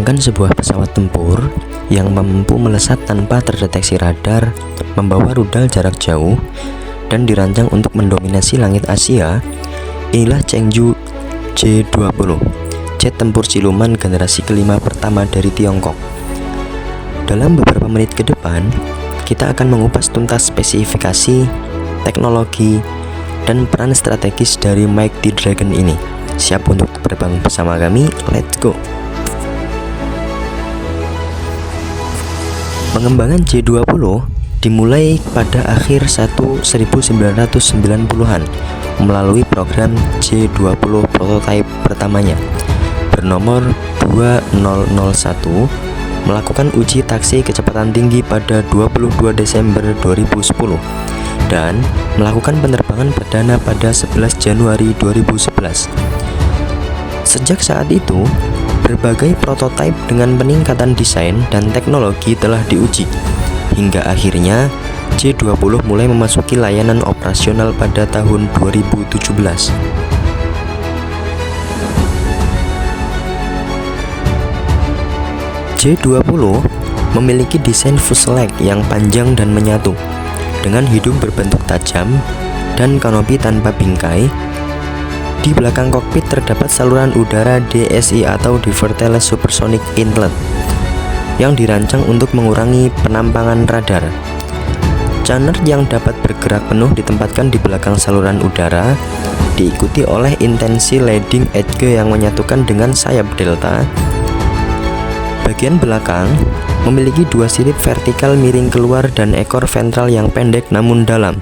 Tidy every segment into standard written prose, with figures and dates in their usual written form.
Membayangkan sebuah pesawat tempur yang mampu melesat tanpa terdeteksi radar, membawa rudal jarak jauh, dan dirancang untuk mendominasi langit Asia. Inilah Chengdu J-20, jet tempur siluman generasi kelima pertama dari Tiongkok. Dalam beberapa menit ke depan, kita akan mengupas tuntas spesifikasi, teknologi, dan peran strategis dari Mighty Dragon ini. Siap untuk terbang bersama kami? Let's go! Pengembangan J-20 dimulai pada akhir 1990-an melalui program J-20 prototipe pertamanya bernomor 2001 melakukan uji taksi kecepatan tinggi pada 22 Desember 2010 dan melakukan penerbangan perdana pada 11 Januari 2011. Sejak saat itu, berbagai prototipe dengan peningkatan desain dan teknologi telah diuji, hingga akhirnya J-20 mulai memasuki layanan operasional pada tahun 2017. J-20 memiliki desain fuselage yang panjang dan menyatu, dengan hidung berbentuk tajam dan kanopi tanpa bingkai. Di belakang kokpit terdapat saluran udara DSI atau Diverless Supersonic Inlet yang dirancang untuk mengurangi penampangan radar. Canard yang dapat bergerak penuh ditempatkan di belakang saluran udara, diikuti oleh intensi leading edge yang menyatukan dengan sayap delta. Bagian belakang memiliki dua sirip vertikal miring keluar dan ekor ventral yang pendek namun dalam.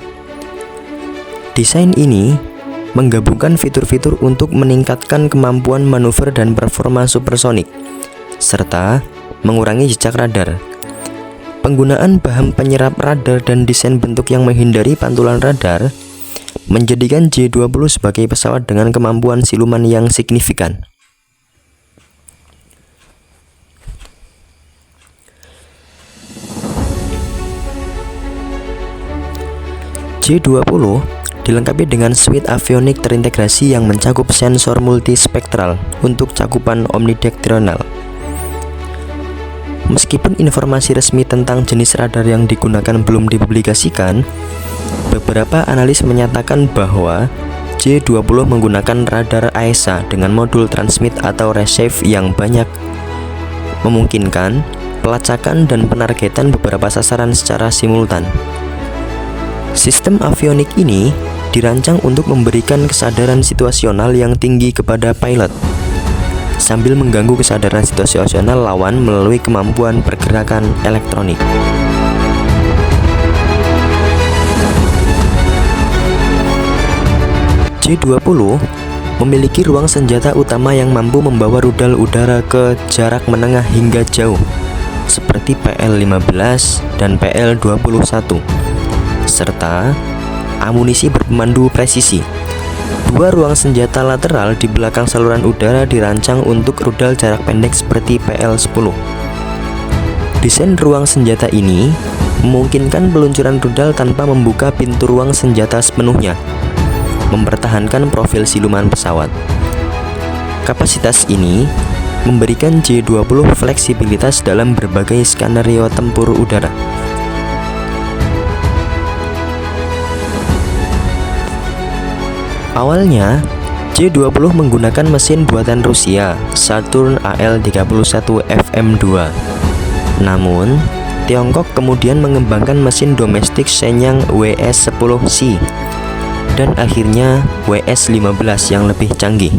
Desain ini menggabungkan fitur-fitur untuk meningkatkan kemampuan manuver dan performa supersonik, serta mengurangi jejak radar. Penggunaan bahan penyerap radar dan desain bentuk yang menghindari pantulan radar menjadikan J-20 sebagai pesawat dengan kemampuan siluman yang signifikan. J-20 dilengkapi dengan suite avionik terintegrasi yang mencakup sensor multispektral untuk cakupan omnidirectional. Meskipun informasi resmi tentang jenis radar yang digunakan belum dipublikasikan, beberapa analis menyatakan bahwa J-20 menggunakan radar AESA dengan modul transmit atau receive yang banyak, memungkinkan pelacakan dan penargetan beberapa sasaran secara simultan. Sistem avionik ini dirancang untuk memberikan kesadaran situasional yang tinggi kepada pilot, sambil mengganggu kesadaran situasional lawan melalui kemampuan pergerakan elektronik. J-20 memiliki ruang senjata utama yang mampu membawa rudal udara ke jarak menengah hingga jauh, seperti PL-15 dan PL-21, serta amunisi berpemandu presisi. Dua ruang senjata lateral di belakang saluran udara dirancang untuk rudal jarak pendek seperti PL-10. Desain ruang senjata ini memungkinkan peluncuran rudal tanpa membuka pintu ruang senjata sepenuhnya, mempertahankan profil siluman pesawat. Kapasitas ini memberikan J-20 fleksibilitas dalam berbagai skenario tempur udara. Awalnya, J-20 menggunakan mesin buatan Rusia, Saturn AL-31 FM2. Namun, Tiongkok kemudian mengembangkan mesin domestik Shenyang WS-10C dan akhirnya WS-15 yang lebih canggih.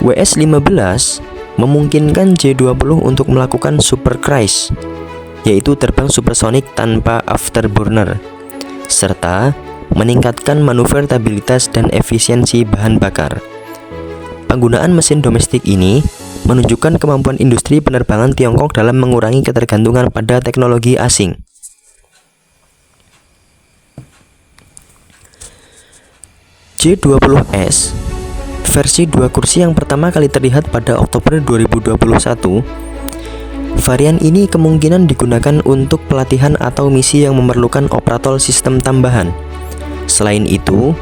WS-15 memungkinkan J-20 untuk melakukan super cruise, yaitu terbang supersonik tanpa afterburner, serta meningkatkan manuverabilitas dan efisiensi bahan bakar. Penggunaan mesin domestik ini menunjukkan kemampuan industri penerbangan Tiongkok dalam mengurangi ketergantungan pada teknologi asing. J-20S versi 2 kursi yang pertama kali terlihat pada Oktober 2021. Varian ini kemungkinan digunakan untuk pelatihan atau misi yang memerlukan operator sistem tambahan. Selain itu,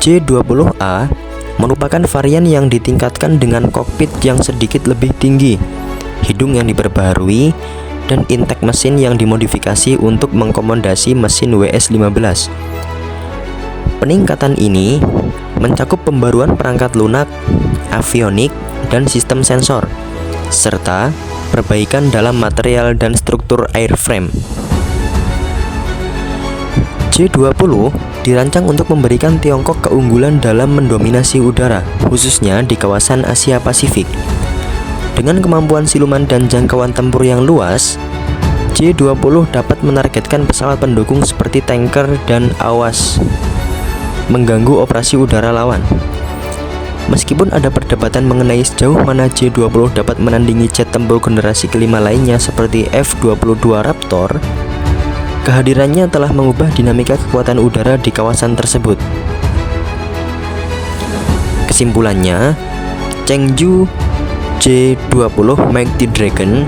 J-20A merupakan varian yang ditingkatkan dengan kokpit yang sedikit lebih tinggi hidung yang diperbaharui, dan intake mesin yang dimodifikasi untuk mengakomodasi mesin WS-15. Peningkatan ini mencakup pembaruan perangkat lunak, avionik, dan sistem sensor, serta perbaikan dalam material dan struktur airframe. J-20 dirancang untuk memberikan Tiongkok keunggulan dalam mendominasi udara, khususnya di kawasan Asia Pasifik. Dengan kemampuan siluman dan jangkauan tempur yang luas, J-20 dapat menargetkan pesawat pendukung seperti tanker dan awas mengganggu operasi udara lawan. Meskipun ada perdebatan mengenai sejauh mana J-20 dapat menandingi jet tempur generasi kelima lainnya seperti F-22 Raptor, kehadirannya telah mengubah dinamika kekuatan udara di kawasan tersebut. Kesimpulannya, Chengdu J-20 Mighty Dragon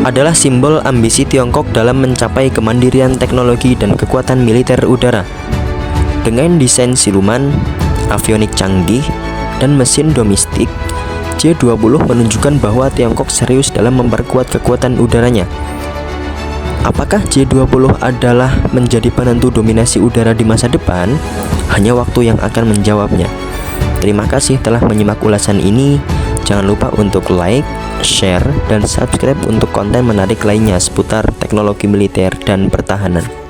adalah simbol ambisi Tiongkok dalam mencapai kemandirian teknologi dan kekuatan militer udara. Dengan desain siluman, avionik canggih, dan mesin domestik, J-20 menunjukkan bahwa Tiongkok serius dalam memperkuat kekuatan udaranya. Apakah J-20 adalah menjadi penentu dominasi udara di masa depan? Hanya waktu yang akan menjawabnya. Terima kasih telah menyimak ulasan ini. Jangan lupa untuk like, share, dan subscribe untuk konten menarik lainnya seputar teknologi militer dan pertahanan.